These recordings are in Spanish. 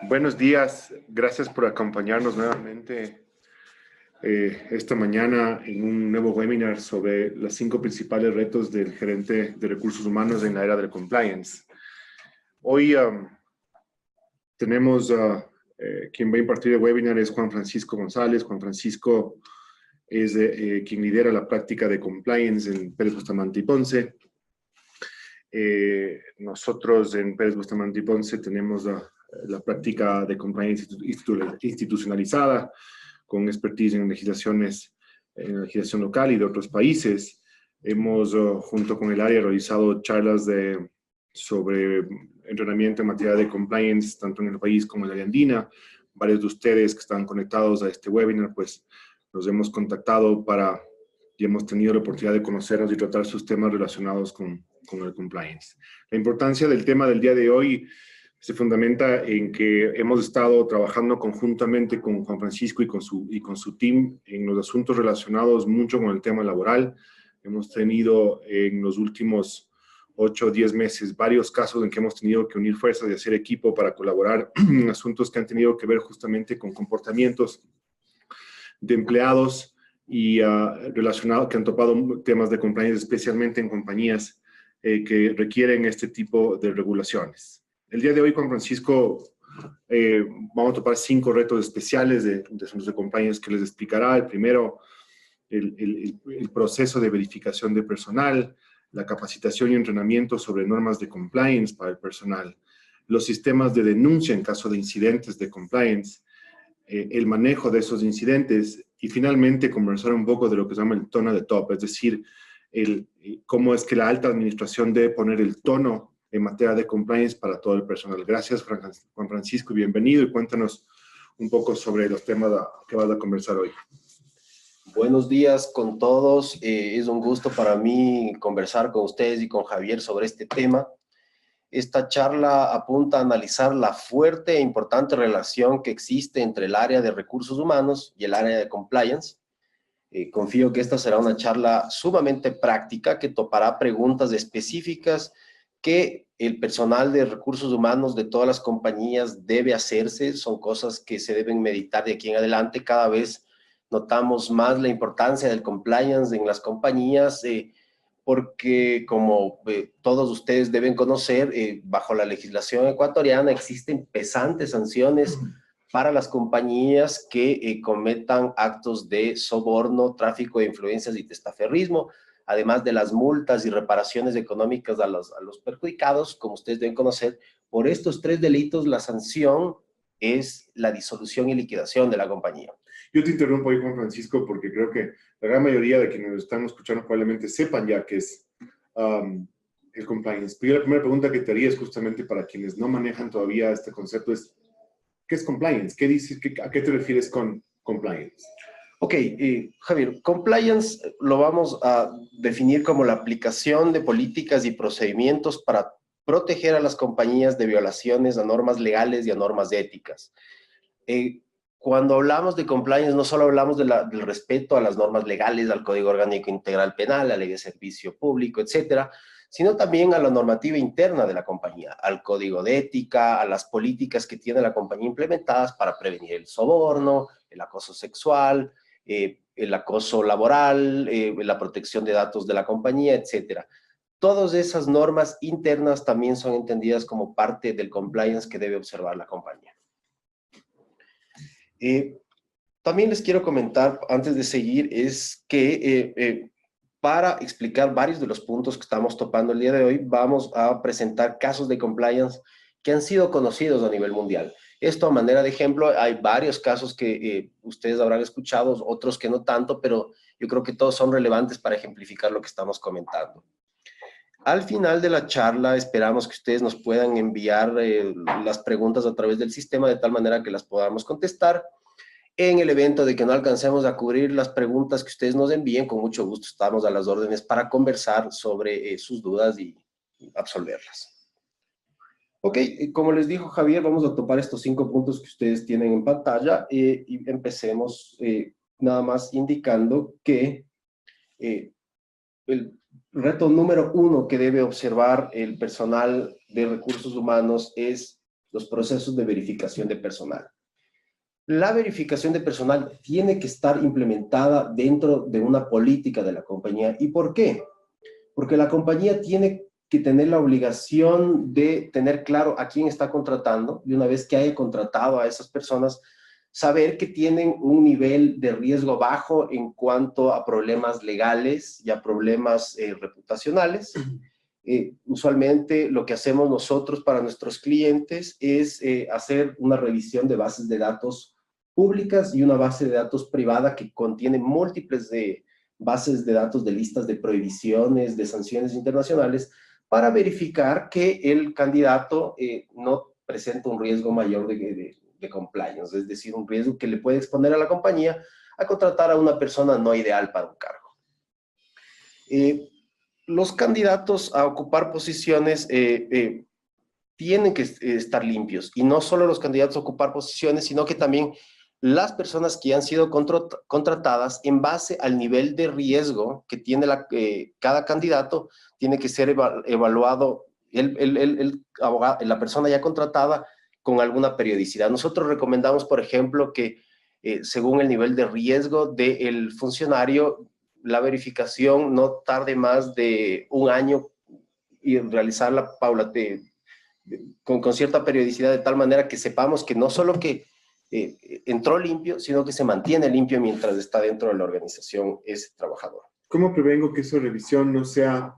Buenos días, gracias por acompañarnos nuevamente esta mañana en un nuevo webinar sobre los 5 principales retos del gerente de recursos humanos en la era del compliance. Hoy tenemos quien va a impartir el webinar es Juan Francisco González. Juan Francisco es quien lidera la práctica de compliance en Pérez Bustamante y Ponce. Nosotros en Pérez Bustamante y Ponce tenemos la práctica de compliance institucionalizada con expertise en en legislación local y de otros países. Hemos, junto con el área, realizado charlas sobre entrenamiento en materia de compliance, tanto en el país como en la área andina. Varios de ustedes que están conectados a este webinar, pues nos hemos contactado y hemos tenido la oportunidad de conocernos y tratar sus temas relacionados con el compliance. La importancia del tema del día de hoy se fundamenta en que hemos estado trabajando conjuntamente con Juan Francisco y con su team en los asuntos relacionados mucho con el tema laboral. Hemos tenido en los últimos 8 o 10 meses varios casos en que hemos tenido que unir fuerzas y hacer equipo para colaborar en asuntos que han tenido que ver justamente con comportamientos de empleados y relacionados, que han topado temas de compliance, especialmente en compañías que requieren este tipo de regulaciones. El día de hoy, Juan Francisco, vamos a topar 5 retos especiales de asuntos de compliance que les explicará. El primero, el proceso de verificación de personal, la capacitación y entrenamiento sobre normas de compliance para el personal, los sistemas de denuncia en caso de incidentes de compliance, el manejo de esos incidentes y finalmente conversar un poco de lo que se llama el tono de top, es decir, cómo es que la alta administración debe poner el tono en materia de compliance para todo el personal. Gracias, Juan Francisco, y bienvenido, y cuéntanos un poco sobre los temas que vas a conversar hoy. Buenos días con todos. Es un gusto para mí conversar con ustedes y con Javier sobre este tema. Esta charla apunta a analizar la fuerte e importante relación que existe entre el área de recursos humanos y el área de compliance. Confío que esta será una charla sumamente práctica que topará preguntas específicas que el personal de recursos humanos de todas las compañías debe hacerse. Son cosas que se deben meditar de aquí en adelante. Cada vez notamos más la importancia del compliance en las compañías, porque como todos ustedes deben conocer, bajo la legislación ecuatoriana existen pesantes sanciones para las compañías que cometan actos de soborno, tráfico de influencias y testaferrismo, además de las multas y reparaciones económicas a los perjudicados. Como ustedes deben conocer, por estos 3 delitos la sanción es la disolución y liquidación de la compañía. Yo te interrumpo ahí, Juan Francisco, porque creo que la gran mayoría de quienes nos están escuchando probablemente sepan ya qué es el compliance. Pero la primera pregunta que te haría es justamente para quienes no manejan todavía este concepto es, ¿qué es compliance? ¿A qué te refieres con compliance? Ok, Javier, compliance lo vamos a definir como la aplicación de políticas y procedimientos para proteger a las compañías de violaciones a normas legales y a normas éticas. Cuando hablamos de compliance, no solo hablamos del respeto a las normas legales, al Código Orgánico Integral Penal, a la Ley de Servicio Público, etcétera, sino también a la normativa interna de la compañía, al Código de Ética, a las políticas que tiene la compañía implementadas para prevenir el soborno, el acoso sexual, el acoso laboral, la protección de datos de la compañía, etcétera. Todas esas normas internas también son entendidas como parte del compliance que debe observar la compañía. También les quiero comentar, antes de seguir, es que para explicar varios de los puntos que estamos topando el día de hoy, vamos a presentar casos de compliance que han sido conocidos a nivel mundial. Esto a manera de ejemplo, hay varios casos que ustedes habrán escuchado, otros que no tanto, pero yo creo que todos son relevantes para ejemplificar lo que estamos comentando. Al final de la charla esperamos que ustedes nos puedan enviar las preguntas a través del sistema de tal manera que las podamos contestar. En el evento de que no alcancemos a cubrir las preguntas que ustedes nos envíen, con mucho gusto estamos a las órdenes para conversar sobre sus dudas y absolverlas. Ok, como les dijo Javier, vamos a topar estos 5 puntos que ustedes tienen en pantalla y empecemos nada más indicando que el reto número 1 que debe observar el personal de recursos humanos es los procesos de verificación de personal. La verificación de personal tiene que estar implementada dentro de una política de la compañía. ¿Y por qué? Porque la compañía tiene que tener la obligación de tener claro a quién está contratando, y una vez que haya contratado a esas personas, saber que tienen un nivel de riesgo bajo en cuanto a problemas legales y a problemas reputacionales. Usualmente lo que hacemos nosotros para nuestros clientes es hacer una revisión de bases de datos públicas y una base de datos privada que contiene múltiples bases de datos de listas de prohibiciones, de sanciones internacionales, para verificar que el candidato no presenta un riesgo mayor de compliance, es decir, un riesgo que le puede exponer a la compañía a contratar a una persona no ideal para un cargo. Los candidatos a ocupar posiciones tienen que estar limpios, y no solo los candidatos a ocupar posiciones, sino que también las personas que han sido contratadas en base al nivel de riesgo que tiene cada candidato, tiene que ser evaluado la persona ya contratada con alguna periodicidad. Nosotros recomendamos, por ejemplo, que según el nivel de riesgo del funcionario, la verificación no tarde más de un año y realizarla con cierta periodicidad, de tal manera que sepamos que no solo que entró limpio, sino que se mantiene limpio mientras está dentro de la organización ese trabajador. ¿Cómo prevengo que esa revisión no sea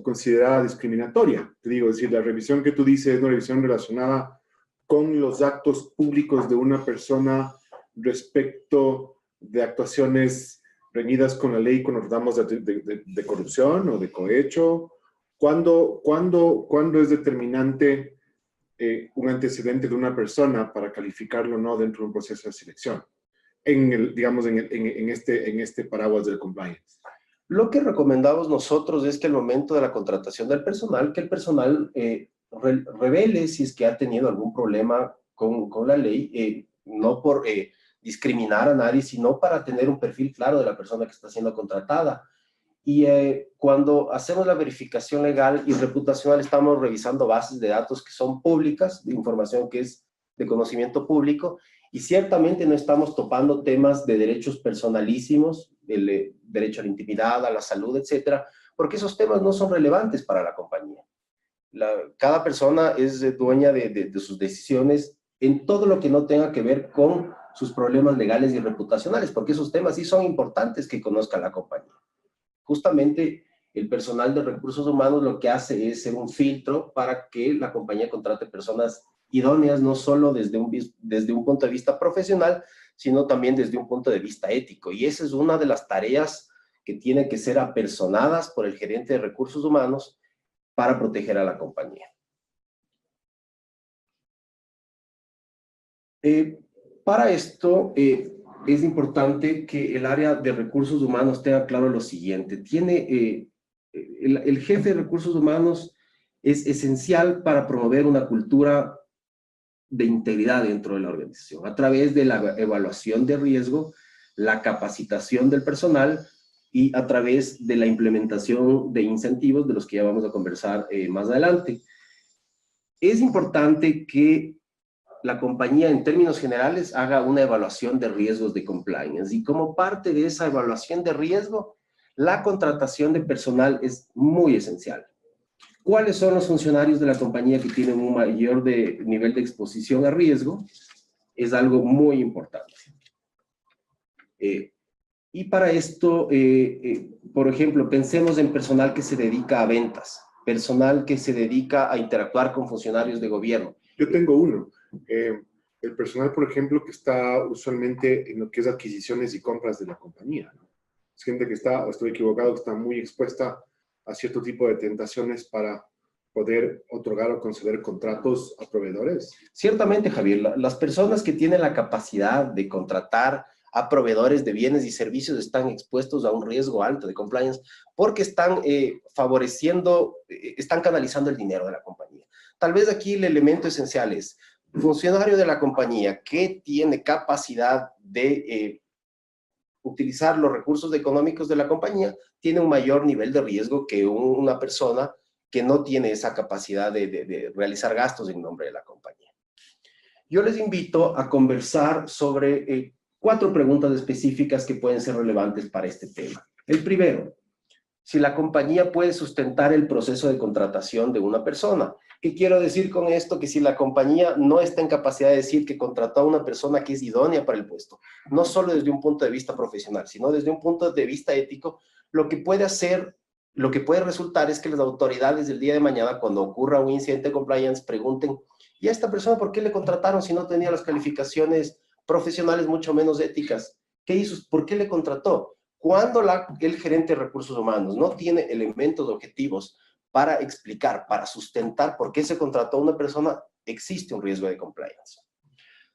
considerada discriminatoria? Te digo, es decir, la revisión que tú dices es una revisión relacionada con los actos públicos de una persona respecto de actuaciones reñidas con la ley cuando tratamos de corrupción o de cohecho. ¿Cuándo es determinante un antecedente de una persona para calificarlo o no dentro de un proceso de selección? Digamos, en este paraguas del compliance. Lo que recomendamos nosotros es que al momento de la contratación del personal, que el personal revele si es que ha tenido algún problema con la ley, no por discriminar a nadie, sino para tener un perfil claro de la persona que está siendo contratada. Y cuando hacemos la verificación legal y reputacional, estamos revisando bases de datos que son públicas, de información que es de conocimiento público, y ciertamente no estamos topando temas de derechos personalísimos, el derecho a la intimidad, a la salud, etcétera, porque esos temas no son relevantes para la compañía. Cada persona es dueña de sus decisiones en todo lo que no tenga que ver con sus problemas legales y reputacionales, porque esos temas sí son importantes que conozca la compañía. Justamente el personal de recursos humanos lo que hace es ser un filtro para que la compañía contrate personas idóneas, no solo desde un punto de vista profesional, sino también desde un punto de vista ético. Y esa es una de las tareas que tienen que ser apersonadas por el gerente de recursos humanos para proteger a la compañía. Para esto, es importante que el área de recursos humanos tenga claro lo siguiente. El jefe de recursos humanos es esencial para promover una cultura de integridad dentro de la organización, a través de la evaluación de riesgo, la capacitación del personal y a través de la implementación de incentivos de los que ya vamos a conversar más adelante. Es importante que la compañía, en términos generales, haga una evaluación de riesgos de compliance, y como parte de esa evaluación de riesgo, la contratación de personal es muy esencial. ¿Cuáles son los funcionarios de la compañía que tienen un mayor nivel de exposición a riesgo? Es algo muy importante. Y para esto, por ejemplo, pensemos en personal que se dedica a ventas, personal que se dedica a interactuar con funcionarios de gobierno. Yo tengo uno. El personal, por ejemplo, que está usualmente en lo que es adquisiciones y compras de la compañía, ¿no? Es gente que está, o estoy equivocado, que está muy expuesta a cierto tipo de tentaciones para poder otorgar o conceder contratos a proveedores. Ciertamente, Javier, las personas que tienen la capacidad de contratar a proveedores de bienes y servicios están expuestos a un riesgo alto de compliance porque están están canalizando el dinero de la compañía. Tal vez aquí el elemento esencial es funcionario de la compañía que tiene capacidad de utilizar los recursos económicos de la compañía, tiene un mayor nivel de riesgo que una persona que no tiene esa capacidad de realizar gastos en nombre de la compañía. Yo les invito a conversar sobre 4 preguntas específicas que pueden ser relevantes para este tema. El primero, si la compañía puede sustentar el proceso de contratación de una persona. ¿Qué quiero decir con esto? Que si la compañía no está en capacidad de decir que contrató a una persona que es idónea para el puesto, no solo desde un punto de vista profesional, sino desde un punto de vista ético, lo que puede resultar es que las autoridades del día de mañana, cuando ocurra un incidente de compliance, pregunten, ¿y a esta persona por qué le contrataron si no tenía las calificaciones profesionales, mucho menos éticas? ¿Qué hizo? ¿Por qué le contrató? Cuando el gerente de recursos humanos no tiene elementos objetivos para explicar, para sustentar por qué se contrató a una persona, existe un riesgo de compliance.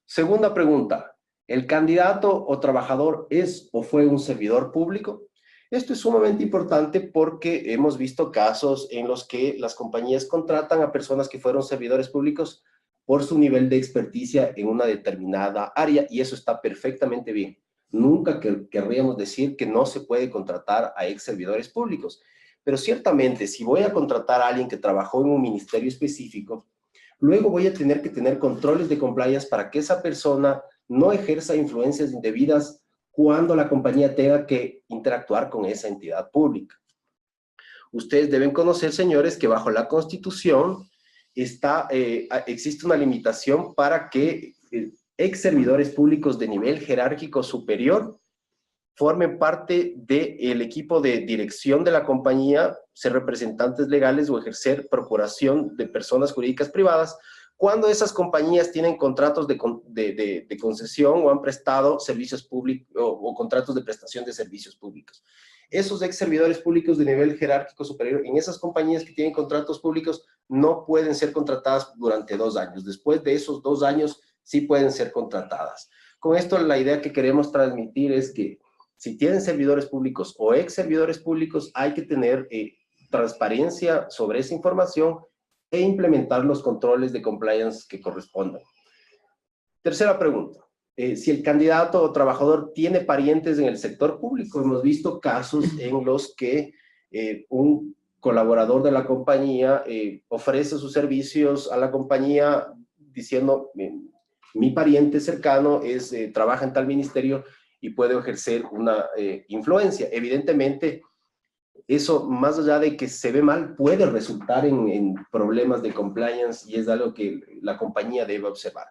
Segunda pregunta, ¿el candidato o trabajador es o fue un servidor público? Esto es sumamente importante porque hemos visto casos en los que las compañías contratan a personas que fueron servidores públicos por su nivel de experticia en una determinada área, y eso está perfectamente bien. Nunca querríamos decir que no se puede contratar a ex servidores públicos, pero ciertamente si voy a contratar a alguien que trabajó en un ministerio específico, luego voy a tener que tener controles de compliance para que esa persona no ejerza influencias indebidas cuando la compañía tenga que interactuar con esa entidad pública. Ustedes deben conocer, señores, que bajo la Constitución existe una limitación para que ex servidores públicos de nivel jerárquico superior formen parte del equipo de dirección de la compañía, ser representantes legales o ejercer procuración de personas jurídicas privadas, cuando esas compañías tienen contratos de concesión o han prestado servicios públicos o contratos de prestación de servicios públicos. Esos ex servidores públicos de nivel jerárquico superior, en esas compañías que tienen contratos públicos, no pueden ser contratadas durante 2 años. Después de esos 2 años, sí pueden ser contratadas. Con esto, la idea que queremos transmitir es que si tienen servidores públicos o ex servidores públicos, hay que tener transparencia sobre esa información e implementar los controles de compliance que correspondan. Tercera pregunta. Si el candidato o trabajador tiene parientes en el sector público, hemos visto casos en los que un colaborador de la compañía ofrece sus servicios a la compañía diciendo, mi pariente cercano trabaja en tal ministerio y puede ejercer una influencia. Evidentemente, eso, más allá de que se ve mal, puede resultar en problemas de compliance y es algo que la compañía debe observar.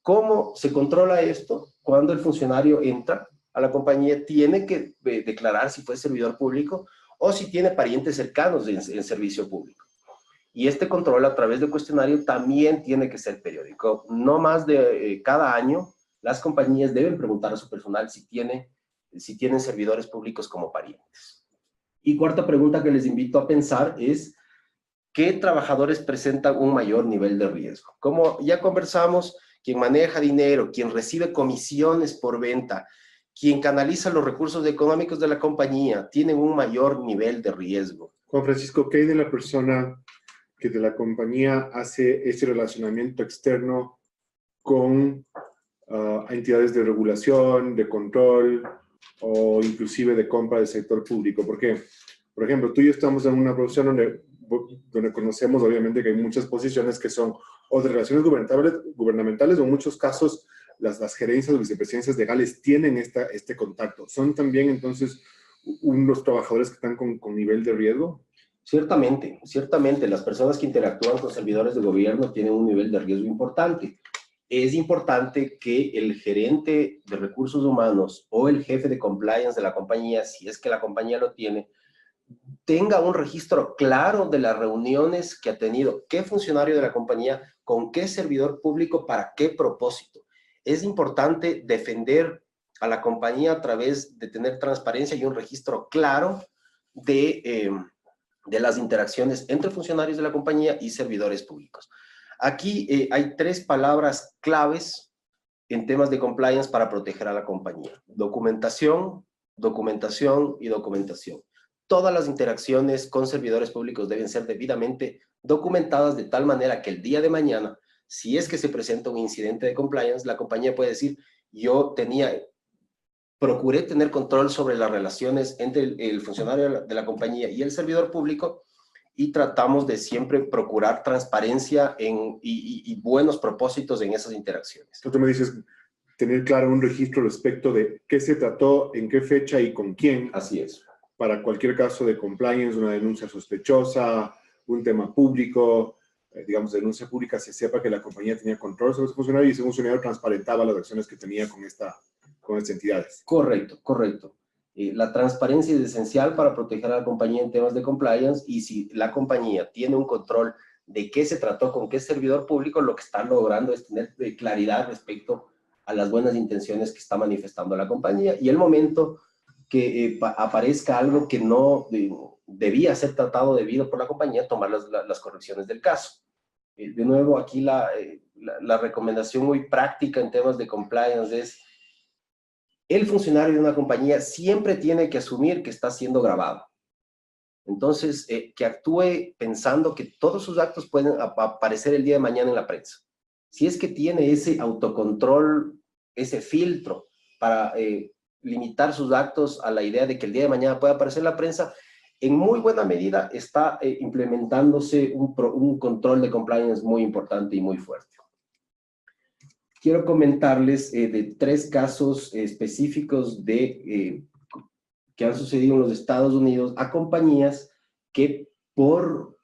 ¿Cómo se controla esto? Cuando el funcionario entra a la compañía, tiene que declarar si fue servidor público o si tiene parientes cercanos en servicio público. Y este control a través del cuestionario también tiene que ser periódico. No más de cada año, las compañías deben preguntar a su personal si tienen servidores públicos como parientes. Y cuarta pregunta que les invito a pensar es, ¿qué trabajadores presentan un mayor nivel de riesgo? Como ya conversamos, quien maneja dinero, quien recibe comisiones por venta, quien canaliza los recursos económicos de la compañía, tienen un mayor nivel de riesgo. Juan Francisco, ¿qué hay de la persona que de la compañía hace ese relacionamiento externo con entidades de regulación, de control o inclusive de compra del sector público? Porque, por ejemplo, tú y yo estamos en una profesión donde conocemos obviamente que hay muchas posiciones que son o de relaciones gubernamentales o en muchos casos las gerencias o vicepresidencias legales tienen este contacto. ¿Son también entonces unos trabajadores que están con nivel de riesgo? Ciertamente, ciertamente, las personas que interactúan con servidores de gobierno tienen un nivel de riesgo importante. Es importante que el gerente de recursos humanos o el jefe de compliance de la compañía, si es que la compañía lo tiene, tenga un registro claro de las reuniones que ha tenido, qué funcionario de la compañía, con qué servidor público, para qué propósito. Es importante defender a la compañía a través de tener transparencia y un registro claro de las interacciones entre funcionarios de la compañía y servidores públicos. Aquí hay 3 palabras claves en temas de compliance para proteger a la compañía. Documentación, documentación y documentación. Todas las interacciones con servidores públicos deben ser debidamente documentadas de tal manera que el día de mañana, si es que se presenta un incidente de compliance, la compañía puede decir, yo procuré tener control sobre las relaciones entre el funcionario de la compañía y el servidor público y tratamos de siempre procurar transparencia y buenos propósitos en esas interacciones. Tú me dices tener claro un registro respecto de qué se trató, en qué fecha y con quién. Así es. Para cualquier caso de compliance, una denuncia sospechosa, un tema público, digamos, denuncia pública, se sepa que la compañía tenía control sobre ese funcionario y ese funcionario transparentaba las acciones que tenía con estas entidades. Correcto, correcto. La transparencia es esencial para proteger a la compañía en temas de compliance, y si la compañía tiene un control de qué se trató con qué servidor público, lo que está logrando es tener claridad respecto a las buenas intenciones que está manifestando la compañía, y el momento que aparezca algo que no debía ser tratado debido por la compañía, tomar las correcciones del caso. De nuevo, aquí la recomendación muy práctica en temas de compliance es: el funcionario de una compañía siempre tiene que asumir que está siendo grabado. Entonces, que actúe pensando que todos sus actos pueden aparecer el día de mañana en la prensa. Si es que tiene ese autocontrol, ese filtro para limitar sus actos a la idea de que el día de mañana puede aparecer en la prensa, en muy buena medida está implementándose un control de compliance muy importante y muy fuerte. Quiero comentarles de 3 casos específicos que han sucedido en los Estados Unidos a compañías que por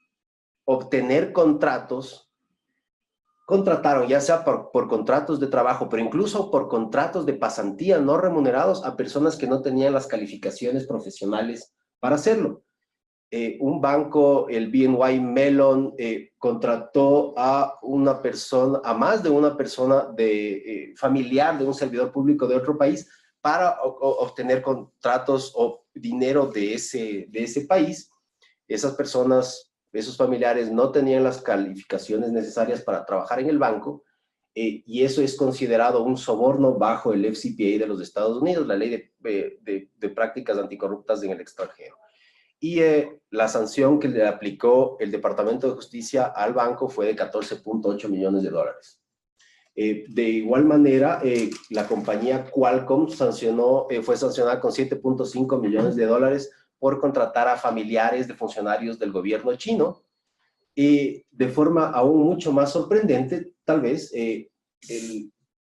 obtener contratos, contrataron, ya sea por contratos de trabajo, pero incluso por contratos de pasantía no remunerados a personas que no tenían las calificaciones profesionales para hacerlo. Un banco, el BNY Mellon, contrató a una persona, a más de una persona familiar de un servidor público de otro país para obtener contratos o dinero de ese país. Esas personas, esos familiares no tenían las calificaciones necesarias para trabajar en el banco, y eso es considerado un soborno bajo el FCPA de los Estados Unidos, la ley de prácticas anticorruptas en el extranjero. Y la sanción que le aplicó el Departamento de Justicia al banco fue de $14.8 millones. De igual manera, la compañía Qualcomm fue sancionada con $7.5 millones por contratar a familiares de funcionarios del gobierno chino. Y de forma aún mucho más sorprendente, tal vez,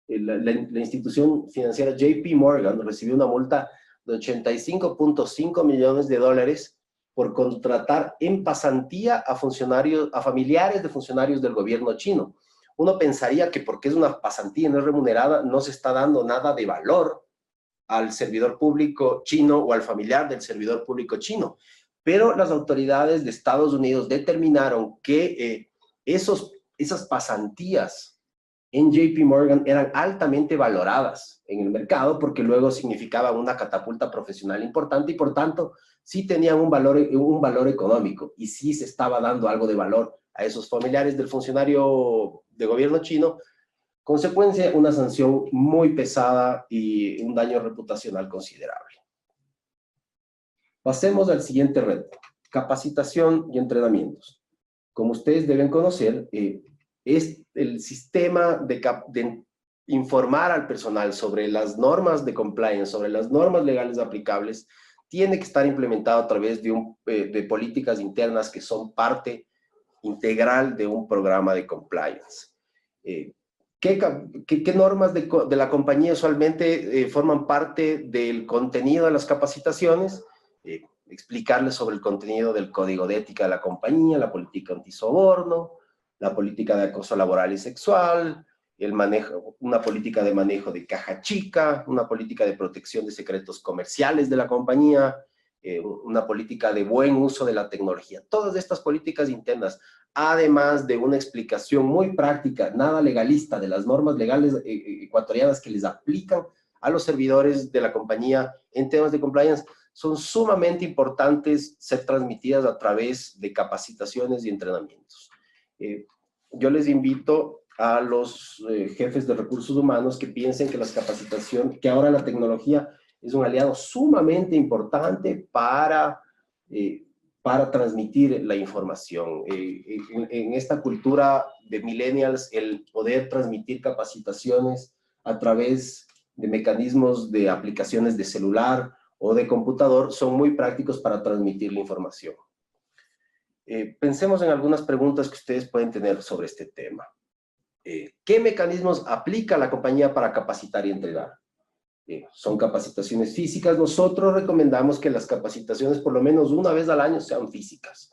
la institución financiera JP Morgan recibió una multa de $85.5 millones por contratar en pasantía a familiares de funcionarios del gobierno chino. Uno pensaría que porque es una pasantía no remunerada, no se está dando nada de valor al servidor público chino o al familiar del servidor público chino. Pero las autoridades de Estados Unidos determinaron que esas pasantías en JP Morgan eran altamente valoradas en el mercado, porque luego significaban una catapulta profesional importante y por tanto sí tenían un valor económico, y sí se estaba dando algo de valor a esos familiares del funcionario de gobierno chino. Consecuencia, una sanción muy pesada y un daño reputacional considerable. Pasemos al siguiente reto: capacitación y entrenamientos. Como ustedes deben conocer, es el sistema de informar al personal sobre las normas de compliance, sobre las normas legales aplicables, tiene que estar implementado a través de políticas internas que son parte integral de un programa de compliance. ¿Qué normas de la compañía usualmente forman parte del contenido de las capacitaciones? Explicarles sobre el contenido del código de ética de la compañía, la política antisoborno, la política de acoso laboral y sexual, una política de manejo de caja chica, una política de protección de secretos comerciales de la compañía, una política de buen uso de la tecnología. Todas estas políticas internas, además de una explicación muy práctica, nada legalista, de las normas legales ecuatorianas que les aplican a los servidores de la compañía en temas de compliance, son sumamente importantes ser transmitidas a través de capacitaciones y entrenamientos. Yo les invito a los jefes de recursos humanos que piensen que que ahora la tecnología es un aliado sumamente importante para transmitir la información. En esta cultura de millennials, el poder transmitir capacitaciones a través de mecanismos de aplicaciones de celular o de computador son muy prácticos para transmitir la información. Pensemos en algunas preguntas que ustedes pueden tener sobre este tema. ¿Qué mecanismos aplica la compañía para capacitar y entregar? Son capacitaciones físicas. Nosotros recomendamos que las capacitaciones por lo menos una vez al año sean físicas.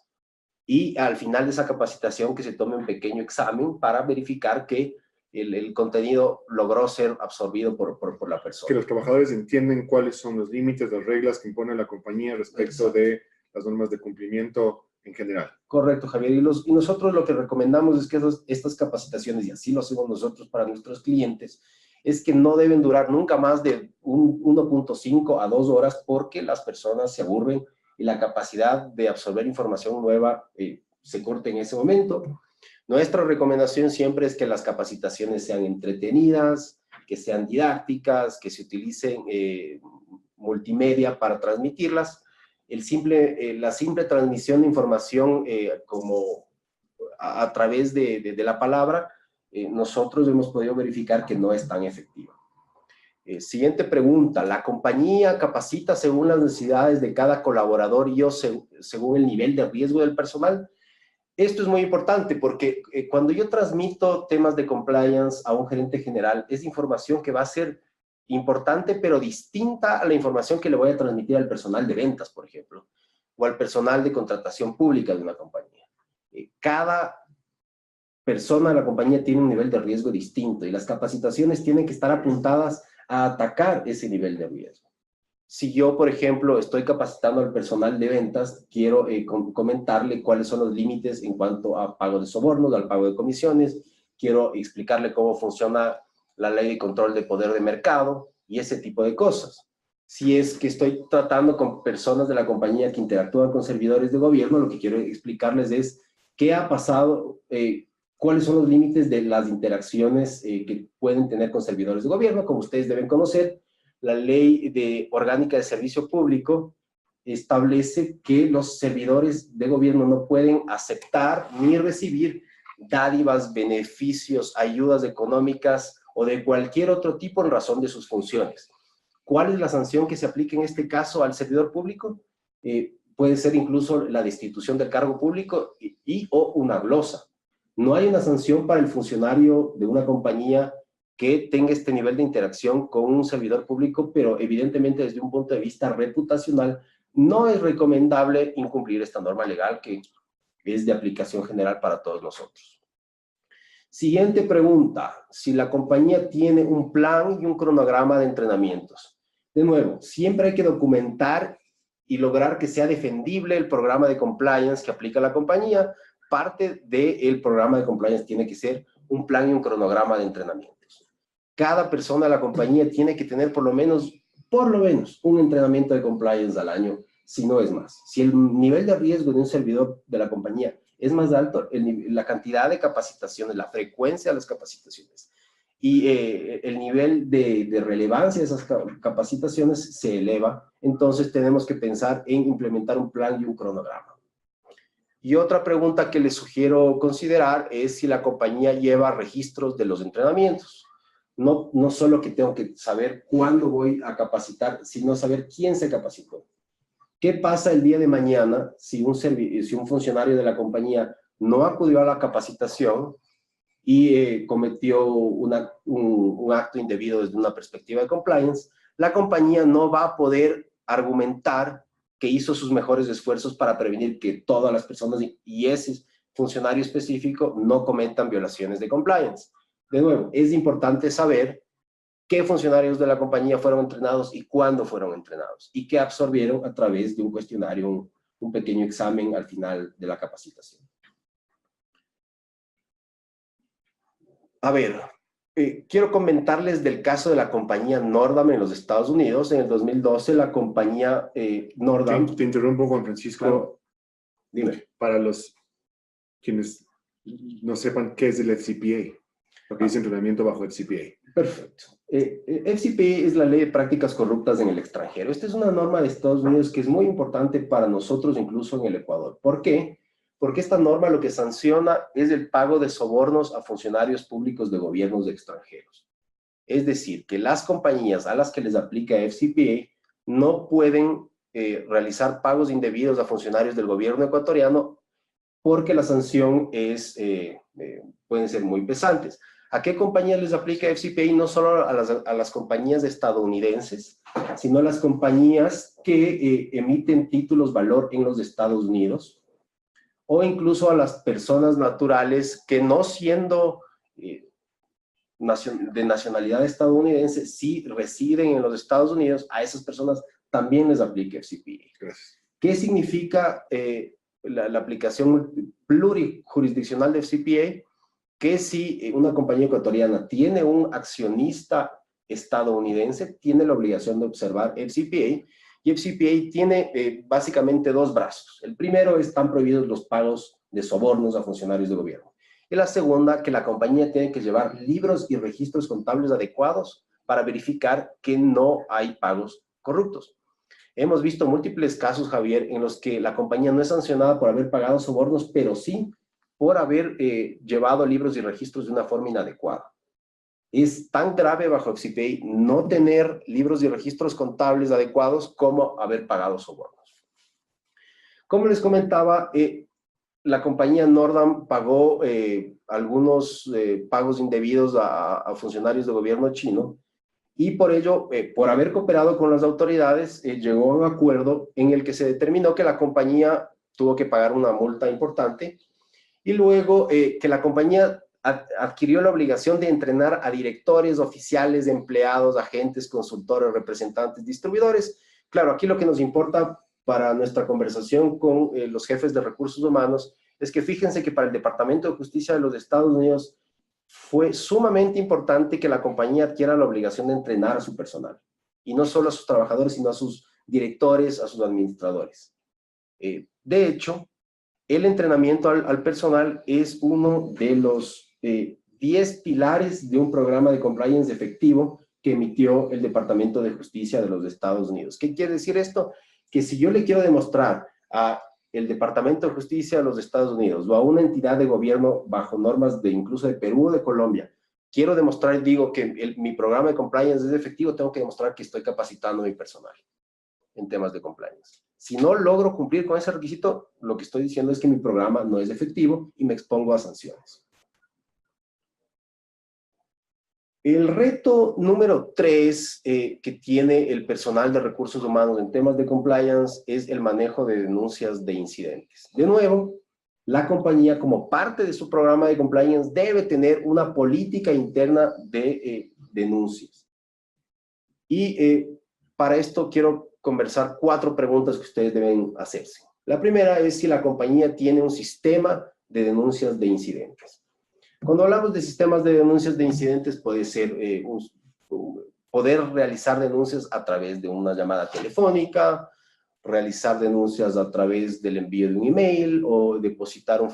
Y al final de esa capacitación que se tome un pequeño examen para verificar que el contenido logró ser absorbido por la persona. Que los trabajadores entienden cuáles son los límites, las reglas que impone la compañía respecto de las normas de cumplimiento en general. Correcto, Javier. Y nosotros lo que recomendamos es que estas capacitaciones, y así lo hacemos nosotros para nuestros clientes, es que no deben durar nunca más de 1.5 a 2 horas porque las personas se aburren y la capacidad de absorber información nueva se corta en ese momento. Nuestra recomendación siempre es que las capacitaciones sean entretenidas, que sean didácticas, que se utilicen multimedia para transmitirlas. La simple transmisión de información como a través de la palabra, nosotros hemos podido verificar que no es tan efectiva. Siguiente pregunta. ¿La compañía capacita según las necesidades de cada colaborador y o según el nivel de riesgo del personal? Esto es muy importante porque cuando yo transmito temas de compliance a un gerente general, es información que va a ser importante, pero distinta a la información que le voy a transmitir al personal de ventas, por ejemplo, o al personal de contratación pública de una compañía. Cada persona de la compañía tiene un nivel de riesgo distinto y las capacitaciones tienen que estar apuntadas a atacar ese nivel de riesgo. Si yo, por ejemplo, estoy capacitando al personal de ventas, quiero comentarle cuáles son los límites en cuanto a pago de sobornos, al pago de comisiones, quiero explicarle cómo funciona la ley de control de poder de mercado y ese tipo de cosas. Si es que estoy tratando con personas de la compañía que interactúan con servidores de gobierno, lo que quiero explicarles es qué ha pasado, cuáles son los límites de las interacciones que pueden tener con servidores de gobierno. Como ustedes deben conocer, la ley orgánica de servicio público establece que los servidores de gobierno no pueden aceptar ni recibir dádivas, beneficios, ayudas económicas o de cualquier otro tipo en razón de sus funciones. ¿Cuál es la sanción que se aplica en este caso al servidor público? Puede ser incluso la destitución del cargo público o una glosa. No hay una sanción para el funcionario de una compañía que tenga este nivel de interacción con un servidor público, pero evidentemente desde un punto de vista reputacional no es recomendable incumplir esta norma legal que es de aplicación general para todos nosotros. Siguiente pregunta. Si la compañía tiene un plan y un cronograma de entrenamientos. De nuevo, siempre hay que documentar y lograr que sea defendible el programa de compliance que aplica la compañía. Parte del programa de compliance tiene que ser un plan y un cronograma de entrenamientos. Cada persona de la compañía tiene que tener por lo menos un entrenamiento de compliance al año, si no es más. Si el nivel de riesgo de un servidor de la compañía es más alto, la cantidad de capacitaciones, la frecuencia de las capacitaciones y el nivel de relevancia de esas capacitaciones se eleva. Entonces tenemos que pensar en implementar un plan y un cronograma. Y otra pregunta que les sugiero considerar es si la compañía lleva registros de los entrenamientos. No solo que tengo que saber cuándo voy a capacitar, sino saber quién se capacitó. ¿Qué pasa el día de mañana si un funcionario de la compañía no acudió a la capacitación y cometió un acto indebido desde una perspectiva de compliance? La compañía no va a poder argumentar que hizo sus mejores esfuerzos para prevenir que todas las personas y ese funcionario específico no cometan violaciones de compliance. De nuevo, es importante saber qué funcionarios de la compañía fueron entrenados y cuándo fueron entrenados y qué absorbieron a través de un cuestionario, un pequeño examen al final de la capacitación. A ver, quiero comentarles del caso de la compañía Nordam en los Estados Unidos. En el 2012, la compañía Nordam... Te interrumpo, Juan Francisco. Claro. Dime. Para los quienes no sepan qué es el FCPA, lo que dice entrenamiento bajo FCPA. Perfecto. FCPA es la Ley de Prácticas Corruptas en el Extranjero. Esta es una norma de Estados Unidos que es muy importante para nosotros, incluso en el Ecuador. ¿Por qué? Porque esta norma lo que sanciona es el pago de sobornos a funcionarios públicos de gobiernos extranjeros. Es decir, que las compañías a las que les aplica FCPA no pueden realizar pagos indebidos a funcionarios del gobierno ecuatoriano porque la sanción pueden ser muy pesantes. ¿A qué compañías les aplica FCPA? No solo a las compañías estadounidenses, sino a las compañías que emiten títulos valor en los Estados Unidos, o incluso a las personas naturales que, no siendo de nacionalidad estadounidense, si residen en los Estados Unidos, a esas personas también les aplica FCPA. Gracias. ¿Qué significa la aplicación plurijurisdiccional de FCPA? Que si una compañía ecuatoriana tiene un accionista estadounidense, tiene la obligación de observar FCPA, y FCPA tiene básicamente dos brazos. El primero, están prohibidos los pagos de sobornos a funcionarios de gobierno. Y la segunda, que la compañía tiene que llevar libros y registros contables adecuados para verificar que no hay pagos corruptos. Hemos visto múltiples casos, Javier, en los que la compañía no es sancionada por haber pagado sobornos, pero sí por haber llevado libros y registros de una forma inadecuada. Es tan grave bajo FCPA no tener libros y registros contables adecuados como haber pagado sobornos. Como les comentaba, la compañía Nordam pagó algunos pagos indebidos a funcionarios de gobierno chino, y por ello, por haber cooperado con las autoridades, llegó a un acuerdo en el que se determinó que la compañía tuvo que pagar una multa importante, y luego que la compañía adquirió la obligación de entrenar a directores, oficiales, empleados, agentes, consultores, representantes, distribuidores. Claro, aquí lo que nos importa para nuestra conversación con los jefes de recursos humanos es que fíjense que para el Departamento de Justicia de los Estados Unidos fue sumamente importante que la compañía adquiera la obligación de entrenar a su personal, y no solo a sus trabajadores, sino a sus directores, a sus administradores. De hecho, el entrenamiento al personal es uno de los 10 pilares de un programa de compliance efectivo que emitió el Departamento de Justicia de los Estados Unidos. ¿Qué quiere decir esto? Que si yo le quiero demostrar a el Departamento de Justicia de los Estados Unidos o a una entidad de gobierno bajo normas incluso de Perú o de Colombia, quiero demostrar y digo que mi programa de compliance es efectivo, tengo que demostrar que estoy capacitando a mi personal en temas de compliance. Si no logro cumplir con ese requisito, lo que estoy diciendo es que mi programa no es efectivo y me expongo a sanciones. El reto número 3 que tiene el personal de recursos humanos en temas de compliance es el manejo de denuncias de incidentes. De nuevo, la compañía, como parte de su programa de compliance, debe tener una política interna de denuncias. Y para esto quiero conversar 4 preguntas que ustedes deben hacerse. La primera es si la compañía tiene un sistema de denuncias de incidentes. Cuando hablamos de sistemas de denuncias de incidentes, puede ser poder realizar denuncias a través de una llamada telefónica, realizar denuncias a través del envío de un email, o depositar un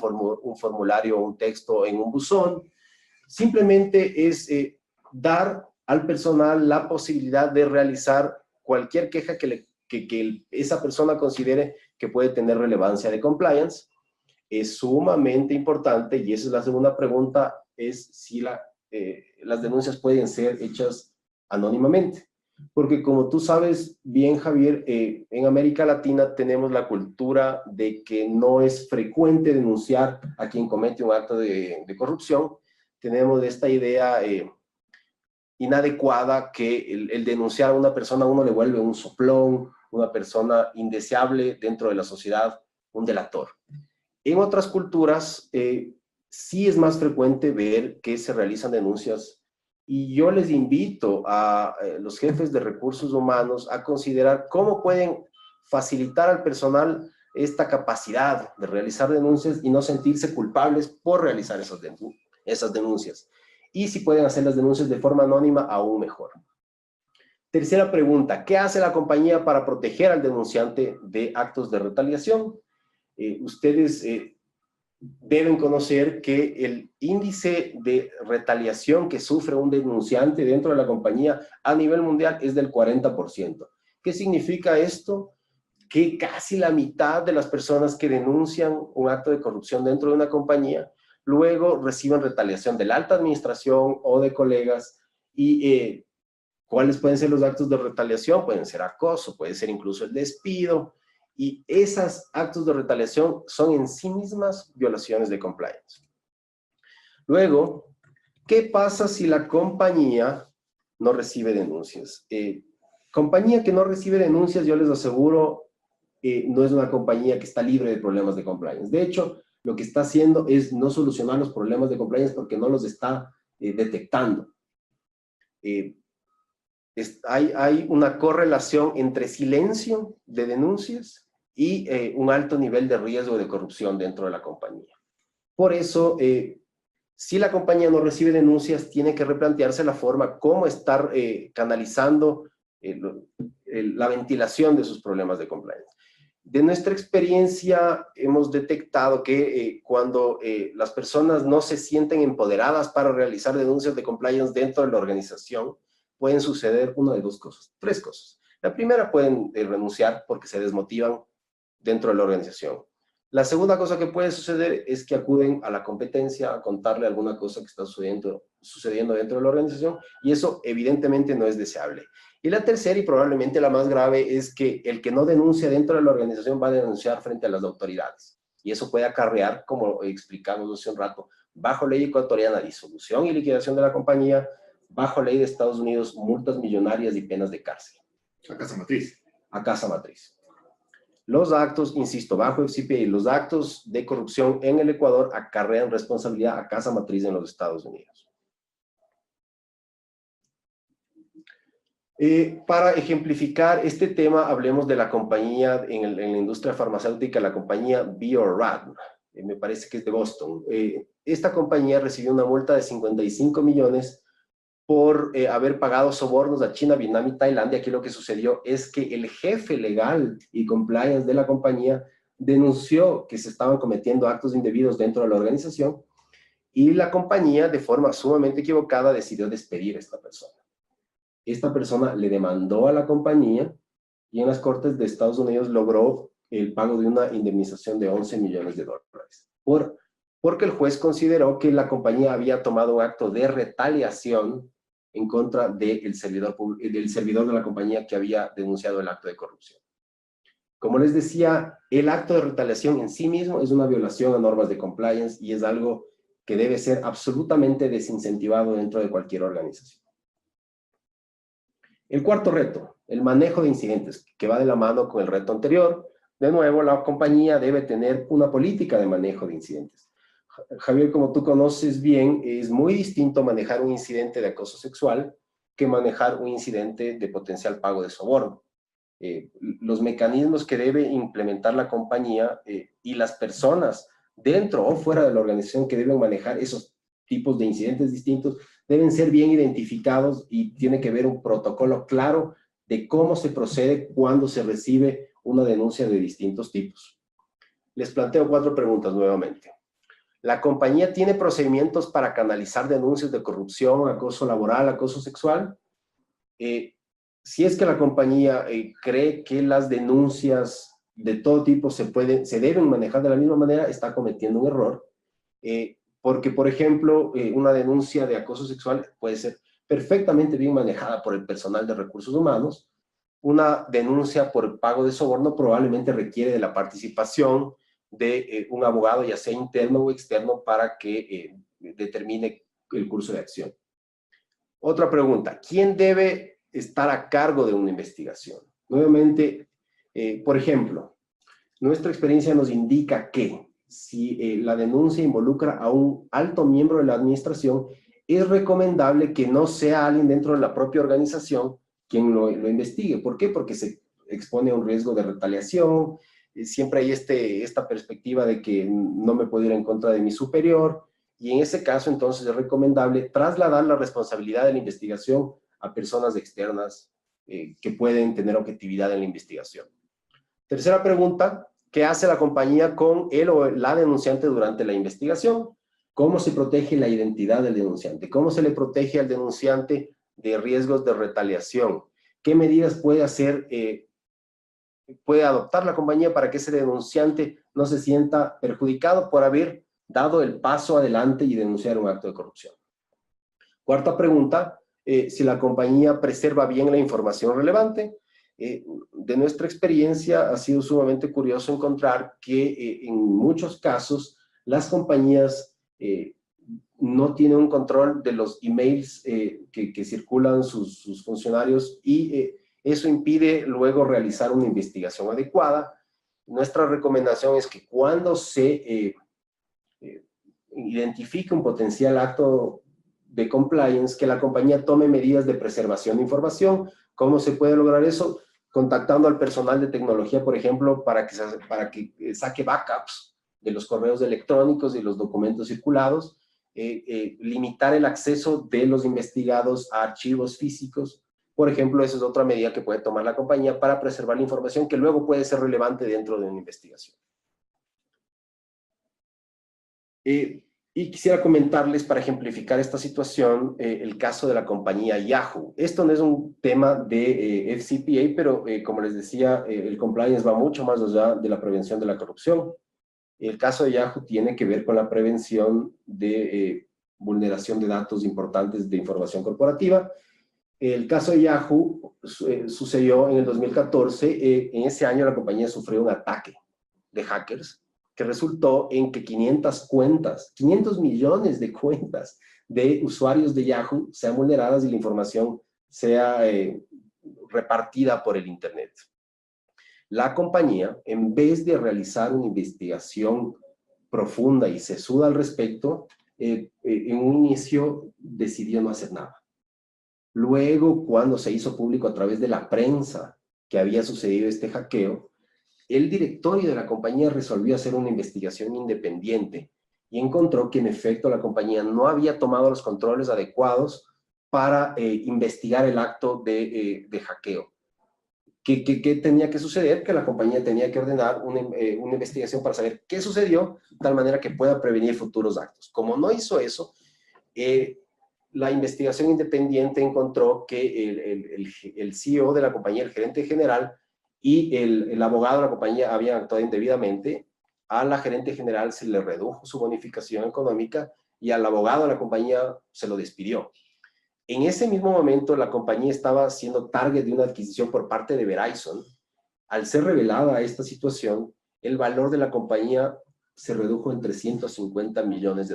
formulario o un texto en un buzón. Simplemente es dar al personal la posibilidad de realizar cualquier queja que esa persona considere que puede tener relevancia de compliance. Es sumamente importante, y esa es la segunda pregunta, es si las denuncias pueden ser hechas anónimamente. Porque como tú sabes bien, Javier, en América Latina tenemos la cultura de que no es frecuente denunciar a quien comete un acto de corrupción. Tenemos esta idea inadecuada que el denunciar a una persona a uno le vuelve un soplón, una persona indeseable dentro de la sociedad, un delator. En otras culturas sí es más frecuente ver que se realizan denuncias, y yo les invito a los jefes de recursos humanos a considerar cómo pueden facilitar al personal esta capacidad de realizar denuncias y no sentirse culpables por realizar esas denuncias. Y si pueden hacer las denuncias de forma anónima, aún mejor. Tercera pregunta, ¿qué hace la compañía para proteger al denunciante de actos de retaliación? Ustedes deben conocer que el índice de retaliación que sufre un denunciante dentro de la compañía a nivel mundial es del 40%. ¿Qué significa esto? Que casi la mitad de las personas que denuncian un acto de corrupción dentro de una compañía luego reciben retaliación de la alta administración o de colegas. Y ¿cuáles pueden ser los actos de retaliación? Pueden ser acoso, puede ser incluso el despido. y esos actos de retaliación son en sí mismas violaciones de compliance. Luego, ¿qué pasa si la compañía no recibe denuncias? Compañía que no recibe denuncias, yo les aseguro, no es una compañía que está libre de problemas de compliance. De hecho, lo que está haciendo es no solucionar los problemas de compliance porque no los está detectando. Hay una correlación entre silencio de denuncias y un alto nivel de riesgo de corrupción dentro de la compañía. Por eso, si la compañía no recibe denuncias, tiene que replantearse la forma cómo estar canalizando la ventilación de sus problemas de compliance. De nuestra experiencia, hemos detectado que cuando las personas no se sienten empoderadas para realizar denuncias de compliance dentro de la organización, pueden suceder una de dos cosas, tres cosas. La primera, pueden renunciar porque se desmotivan dentro de la organización. La segunda cosa que puede suceder es que acuden a la competencia a contarle alguna cosa que está sucediendo dentro de la organización, y eso evidentemente no es deseable. Y la tercera, y probablemente la más grave, es que el que no denuncia dentro de la organización va a denunciar frente a las autoridades. Y eso puede acarrear, como explicamos hace un rato, bajo ley ecuatoriana, disolución y liquidación de la compañía, bajo ley de Estados Unidos, multas millonarias y penas de cárcel. A casa matriz. A casa matriz. Los actos, insisto, bajo FCPA, los actos de corrupción en el Ecuador acarrean responsabilidad a casa matriz en los Estados Unidos. Para ejemplificar este tema, hablemos de la compañía en la industria farmacéutica, la compañía Biorad. Me parece que es de Boston. Esta compañía recibió una multa de 55 millones por haber pagado sobornos a China, Vietnam y Tailandia. Aquí lo que sucedió es que el jefe legal y compliance de la compañía denunció que se estaban cometiendo actos indebidos dentro de la organización, y la compañía, de forma sumamente equivocada, decidió despedir a esta persona. Esta persona le demandó a la compañía y en las cortes de Estados Unidos logró el pago de una indemnización de 11 millones de dólares. Porque el juez consideró que la compañía había tomado un acto de retaliación en contra del servidor de la compañía que había denunciado el acto de corrupción. Como les decía, el acto de retaliación en sí mismo es una violación a normas de compliance y es algo que debe ser absolutamente desincentivado dentro de cualquier organización. El cuarto reto, el manejo de incidentes, que va de la mano con el reto anterior. De nuevo, la compañía debe tener una política de manejo de incidentes. Javier, como tú conoces bien, es muy distinto manejar un incidente de acoso sexual que manejar un incidente de potencial pago de soborno. Los mecanismos que debe implementar la compañía y las personas dentro o fuera de la organización que deben manejar esos tipos de incidentes distintos deben ser bien identificados, y tiene que haber un protocolo claro de cómo se procede cuando se recibe una denuncia de distintos tipos. Les planteo 4 preguntas nuevamente. ¿La compañía tiene procedimientos para canalizar denuncias de corrupción, acoso laboral, acoso sexual? Si es que la compañía cree que las denuncias de todo tipo se deben manejar de la misma manera, está cometiendo un error. Porque, por ejemplo, una denuncia de acoso sexual puede ser perfectamente bien manejada por el personal de recursos humanos. Una denuncia por pago de soborno probablemente requiere de la participación de un abogado, ya sea interno o externo, para que determine el curso de acción. Otra pregunta, ¿quién debe estar a cargo de una investigación? Nuevamente, por ejemplo, nuestra experiencia nos indica que si la denuncia involucra a un alto miembro de la administración, es recomendable que no sea alguien dentro de la propia organización quien lo investigue. ¿Por qué? Porque se expone a un riesgo de retaliación. Siempre hay esta perspectiva de que no me puedo ir en contra de mi superior, y en ese caso entonces es recomendable trasladar la responsabilidad de la investigación a personas externas que pueden tener objetividad en la investigación. Tercera pregunta, ¿qué hace la compañía con él o la denunciante durante la investigación? ¿Cómo se protege la identidad del denunciante? ¿Cómo se le protege al denunciante de riesgos de retaliación? ¿Qué medidas puede adoptar la compañía para que ese denunciante no se sienta perjudicado por haber dado el paso adelante y denunciar un acto de corrupción? Cuarta pregunta, si la compañía preserva bien la información relevante. De nuestra experiencia ha sido sumamente curioso encontrar que en muchos casos las compañías no tienen un control de los emails que circulan sus funcionarios y eso impide luego realizar una investigación adecuada. Nuestra recomendación es que cuando se identifique un potencial acto de compliance, que la compañía tome medidas de preservación de información. ¿Cómo se puede lograr eso? Contactando al personal de tecnología, por ejemplo, para que saque backups de los correos electrónicos y los documentos circulados, limitar el acceso de los investigados a archivos físicos. Por ejemplo, esa es otra medida que puede tomar la compañía para preservar la información que luego puede ser relevante dentro de una investigación. Y quisiera comentarles, para ejemplificar esta situación, el caso de la compañía Yahoo. Esto no es un tema de FCPA, pero como les decía, el compliance va mucho más allá de la prevención de la corrupción. El caso de Yahoo tiene que ver con la prevención de vulneración de datos importantes de información corporativa. El caso de Yahoo sucedió en el 2014. En ese año la compañía sufrió un ataque de hackers que resultó en que 500 millones de cuentas de usuarios de Yahoo sean vulneradas y la información sea repartida por el Internet. La compañía, en vez de realizar una investigación profunda y sesuda al respecto, en un inicio decidió no hacer nada. Luego, cuando se hizo público a través de la prensa que había sucedido este hackeo, el directorio de la compañía resolvió hacer una investigación independiente y encontró que en efecto la compañía no había tomado los controles adecuados para investigar el acto de hackeo. ¿Qué tenía que suceder? Que la compañía tenía que ordenar una investigación para saber qué sucedió, de tal manera que pueda prevenir futuros actos. Como no hizo eso, la investigación independiente encontró que el CEO de la compañía, el gerente general, y el abogado de la compañía habían actuado indebidamente. A la gerente general se le redujo su bonificación económica y al abogado de la compañía se lo despidió. En ese mismo momento, la compañía estaba siendo target de una adquisición por parte de Verizon. Al ser revelada esta situación, el valor de la compañía se redujo en $350 millones.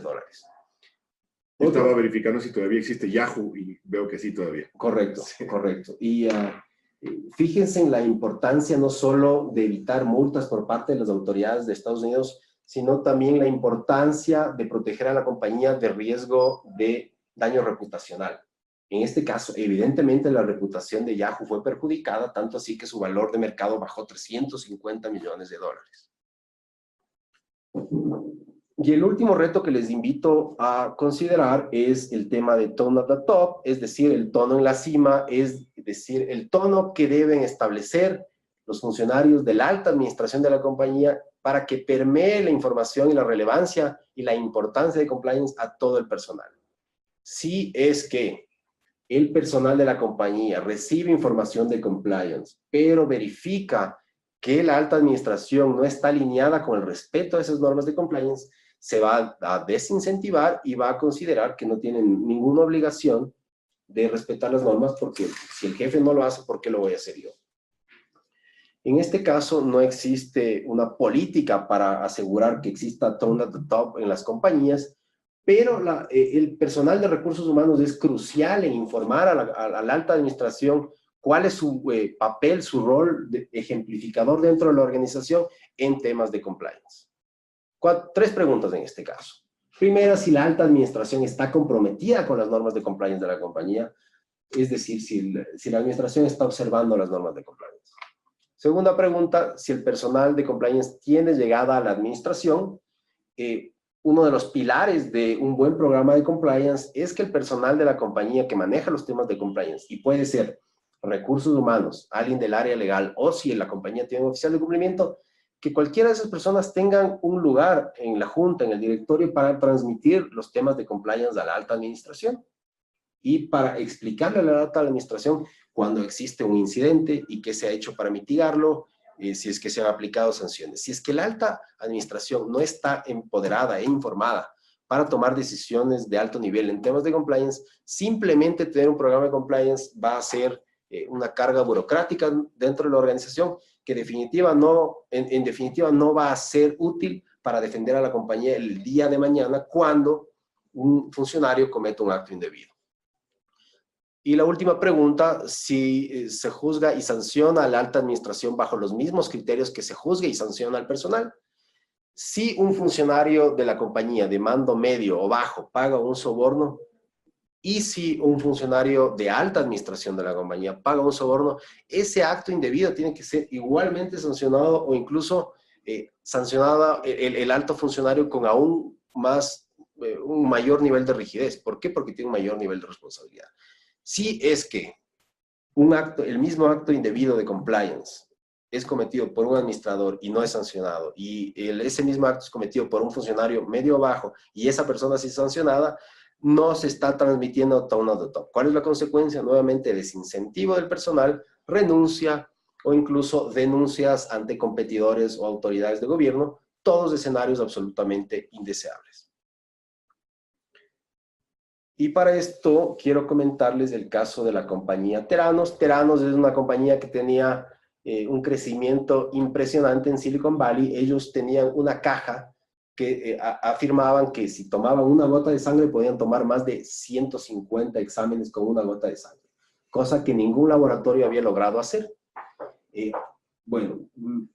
Estaba verificando si todavía existe Yahoo y veo que sí todavía. Correcto, sí. Correcto. Y fíjense en la importancia no solo de evitar multas por parte de las autoridades de Estados Unidos, sino también la importancia de proteger a la compañía de riesgo de daño reputacional. En este caso, evidentemente, la reputación de Yahoo fue perjudicada, tanto así que su valor de mercado bajó $350 millones. Y el último reto que les invito a considerar es el tema de tone at the top, es decir, el tono en la cima, es decir, el tono que deben establecer los funcionarios de la alta administración de la compañía para que permee la información y la relevancia y la importancia de compliance a todo el personal. Si es que el personal de la compañía recibe información de compliance, pero verifica que la alta administración no está alineada con el respeto a esas normas de compliance, se va a desincentivar y va a considerar que no tienen ninguna obligación de respetar las normas, porque si el jefe no lo hace, ¿por qué lo voy a hacer yo? En este caso, no existe una política para asegurar que exista tone at the top en las compañías, pero el personal de recursos humanos es crucial en informar a la alta administración cuál es su papel, su rol de ejemplificador dentro de la organización en temas de compliance. Tres preguntas en este caso. Primera, si la alta administración está comprometida con las normas de compliance de la compañía, es decir, si la administración está observando las normas de compliance. Segunda pregunta, si el personal de compliance tiene llegada a la administración. Uno de los pilares de un buen programa de compliance es que el personal de la compañía que maneja los temas de compliance, y puede ser recursos humanos, alguien del área legal, o si la compañía tiene un oficial de cumplimiento, que cualquiera de esas personas tengan un lugar en la junta, en el directorio, para transmitir los temas de compliance a la alta administración y para explicarle a la alta administración cuando existe un incidente y qué se ha hecho para mitigarlo, si es que se han aplicado sanciones. Si es que la alta administración no está empoderada e informada para tomar decisiones de alto nivel en temas de compliance, simplemente tener un programa de compliance va a ser una carga burocrática dentro de la organización que en definitiva no va a ser útil para defender a la compañía el día de mañana cuando un funcionario cometa un acto indebido. Y la última pregunta, si se juzga y sanciona a la alta administración bajo los mismos criterios que se juzga y sanciona al personal. Si un funcionario de la compañía de mando medio o bajo paga un soborno, y si un funcionario de alta administración de la compañía paga un soborno, ese acto indebido tiene que ser igualmente sancionado o incluso sancionado el alto funcionario con aún más, un mayor nivel de rigidez. ¿Por qué? Porque tiene un mayor nivel de responsabilidad. Si es que el mismo acto indebido de compliance es cometido por un administrador y no es sancionado, y ese mismo acto es cometido por un funcionario medio o bajo, y esa persona sí es sancionada, no se está transmitiendo top of the top. ¿Cuál es la consecuencia? Nuevamente, desincentivo del personal, renuncia o incluso denuncias ante competidores o autoridades de gobierno, todos escenarios absolutamente indeseables. Y para esto quiero comentarles el caso de la compañía Teranos. Teranos es una compañía que tenía un crecimiento impresionante en Silicon Valley. Ellos tenían una caja que afirmaban que si tomaban una gota de sangre podían tomar más de 150 exámenes con una gota de sangre, cosa que ningún laboratorio había logrado hacer. Bueno,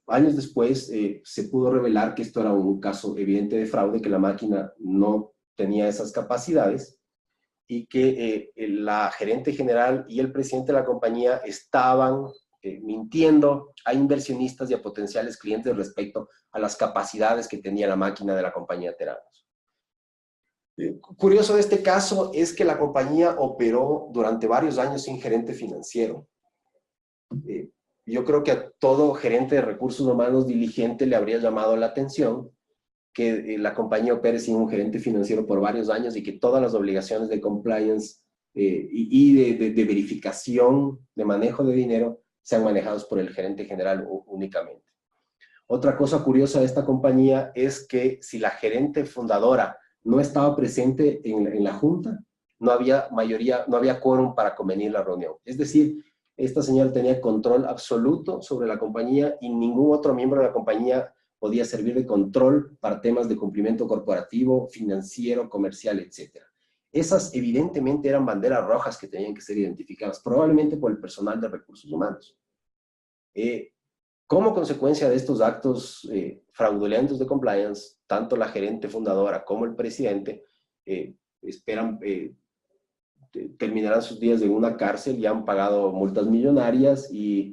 años después se pudo revelar que esto era un caso evidente de fraude, que la máquina no tenía esas capacidades, y que la gerente general y el presidente de la compañía estaban mintiendo a inversionistas y a potenciales clientes respecto a las capacidades que tenía la máquina de la compañía Teranos. Curioso de este caso es que la compañía operó durante varios años sin gerente financiero. Yo creo que a todo gerente de recursos humanos diligente le habría llamado la atención que la compañía opere sin un gerente financiero por varios años y que todas las obligaciones de compliance y de verificación, de manejo de dinero, sean manejados por el gerente general únicamente. Otra cosa curiosa de esta compañía es que si la gerente fundadora no estaba presente en la junta, no había quórum para convenir la reunión. Es decir, esta señora tenía control absoluto sobre la compañía y ningún otro miembro de la compañía podía servir de control para temas de cumplimiento corporativo, financiero, comercial, etc. Esas evidentemente eran banderas rojas que tenían que ser identificadas, probablemente por el personal de recursos humanos. Como consecuencia de estos actos fraudulentos de compliance, tanto la gerente fundadora como el presidente terminarán sus días en una cárcel y han pagado multas millonarias, y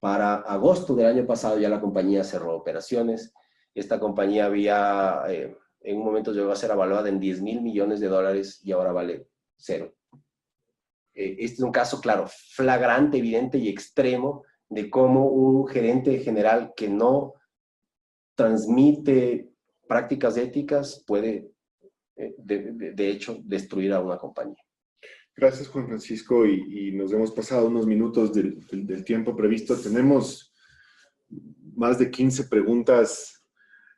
para agosto del año pasado ya la compañía cerró operaciones. Esta compañía había, en un momento llegó a ser evaluada en $10,000 millones y ahora vale cero. Este es un caso, claro, flagrante, evidente y extremo de cómo un gerente general que no transmite prácticas éticas puede, de hecho, destruir a una compañía. Gracias, Juan Francisco, y nos hemos pasado unos minutos del tiempo previsto. Tenemos más de 15 preguntas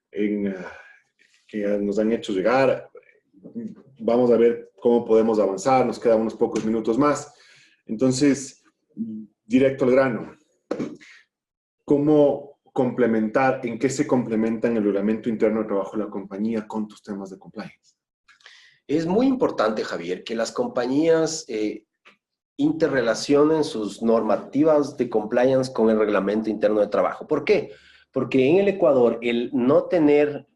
que nos han hecho llegar. Vamos a ver cómo podemos avanzar, nos quedan unos pocos minutos más. Entonces, directo al grano. ¿Cómo complementar, en qué se complementan el reglamento interno de trabajo de la compañía con tus temas de compliance? Es muy importante, Javier, que las compañías interrelacionen sus normativas de compliance con el reglamento interno de trabajo. ¿Por qué? Porque en el Ecuador, el no tener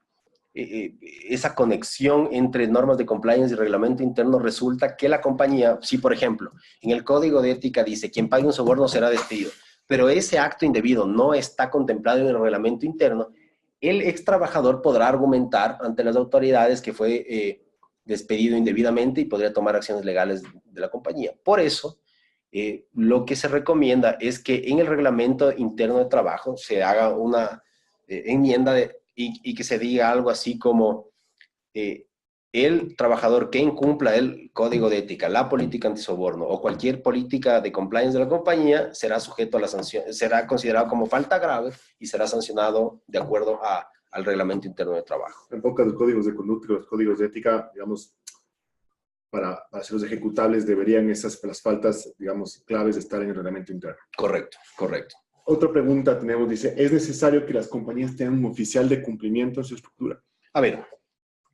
esa conexión entre normas de compliance y reglamento interno resulta que la compañía, si por ejemplo, en el código de ética dice quien pague un soborno será despedido, pero ese acto indebido no está contemplado en el reglamento interno, el ex trabajador podrá argumentar ante las autoridades que fue despedido indebidamente y podría tomar acciones legales de la compañía. Por eso, lo que se recomienda es que en el reglamento interno de trabajo se haga una enmienda y que se diga algo así como el trabajador que incumpla el código de ética, la política antisoborno o cualquier política de compliance de la compañía será sujeto a la sanción, será considerado como falta grave y será sancionado de acuerdo al reglamento interno de trabajo. En pocos códigos de conducta y los códigos de ética, digamos, para ser los ejecutables deberían las faltas, digamos, claves estar en el reglamento interno. Correcto, correcto. Otra pregunta tenemos, dice, ¿es necesario que las compañías tengan un oficial de cumplimiento en su estructura? A ver,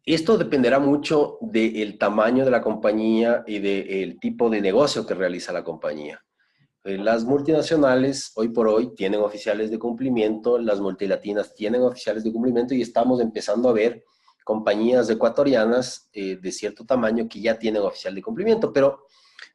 esto dependerá mucho del tamaño de la compañía y del tipo de negocio que realiza la compañía. Las multinacionales hoy por hoy tienen oficiales de cumplimiento, las multilatinas tienen oficiales de cumplimiento y estamos empezando a ver compañías ecuatorianas de cierto tamaño que ya tienen oficial de cumplimiento, pero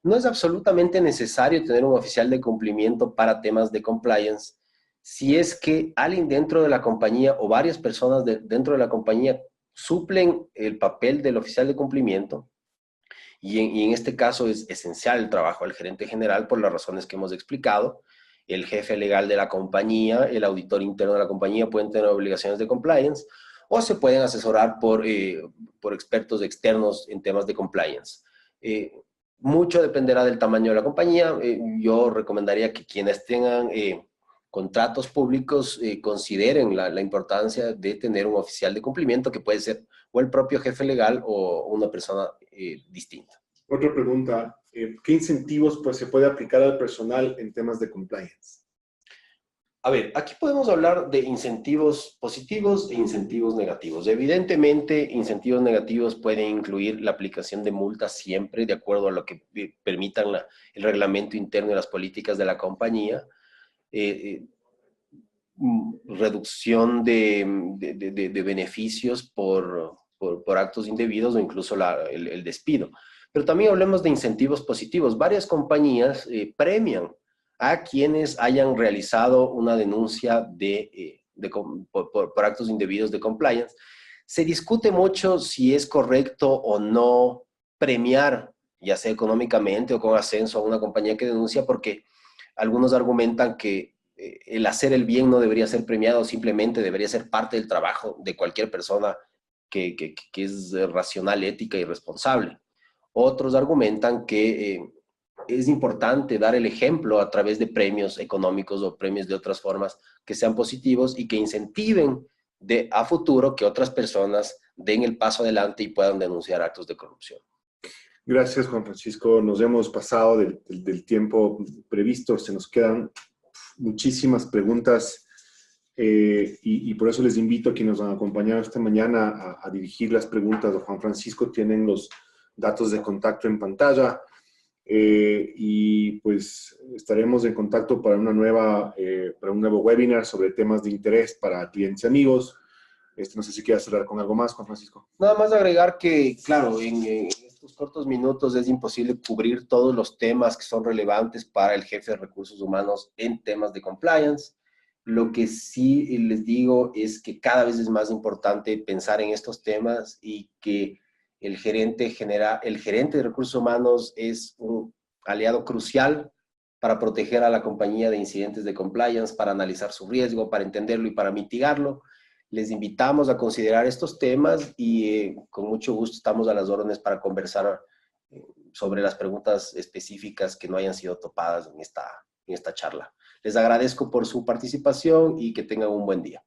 no es absolutamente necesario tener un oficial de cumplimiento para temas de compliance si es que alguien dentro de la compañía o varias personas dentro de la compañía suplen el papel del oficial de cumplimiento. Y en este caso es esencial el trabajo del gerente general por las razones que hemos explicado. El jefe legal de la compañía, el auditor interno de la compañía pueden tener obligaciones de compliance o se pueden asesorar por expertos externos en temas de compliance. Mucho dependerá del tamaño de la compañía. Yo recomendaría que quienes tengan contratos públicos consideren la importancia de tener un oficial de cumplimiento que puede ser o el propio jefe legal o una persona distinta. Otra pregunta, ¿qué incentivos pues, se puede aplicar al personal en temas de compliance? A ver, aquí podemos hablar de incentivos positivos e incentivos negativos. Evidentemente, incentivos negativos pueden incluir la aplicación de multas siempre de acuerdo a lo que permitan el reglamento interno y las políticas de la compañía. Reducción de beneficios por actos indebidos o incluso el despido. Pero también hablemos de incentivos positivos. Varias compañías premian a quienes hayan realizado una denuncia por actos indebidos de compliance. Se discute mucho si es correcto o no premiar, ya sea económicamente o con ascenso a una compañía que denuncia, porque algunos argumentan que el hacer el bien no debería ser premiado, simplemente debería ser parte del trabajo de cualquier persona que es racional, ética y responsable. Otros argumentan que es importante dar el ejemplo a través de premios económicos o premios de otras formas que sean positivos y que incentiven a futuro que otras personas den el paso adelante y puedan denunciar actos de corrupción. Gracias, Juan Francisco. Nos hemos pasado del tiempo previsto. Se nos quedan muchísimas preguntas y por eso les invito a quienes nos han acompañado esta mañana a dirigir las preguntas a Juan Francisco. Tienen los datos de contacto en pantalla y pues estaremos en contacto para un nuevo webinar sobre temas de interés para clientes y amigos. No sé si quieres cerrar con algo más, Juan Francisco. Nada más agregar que, claro, en estos cortos minutos es imposible cubrir todos los temas que son relevantes para el jefe de recursos humanos en temas de compliance. Lo que sí les digo es que cada vez es más importante pensar en estos temas y que el gerente de recursos humanos es un aliado crucial para proteger a la compañía de incidentes de compliance, para analizar su riesgo, para entenderlo y para mitigarlo. Les invitamos a considerar estos temas y con mucho gusto estamos a las órdenes para conversar sobre las preguntas específicas que no hayan sido topadas en esta charla. Les agradezco por su participación y que tengan un buen día.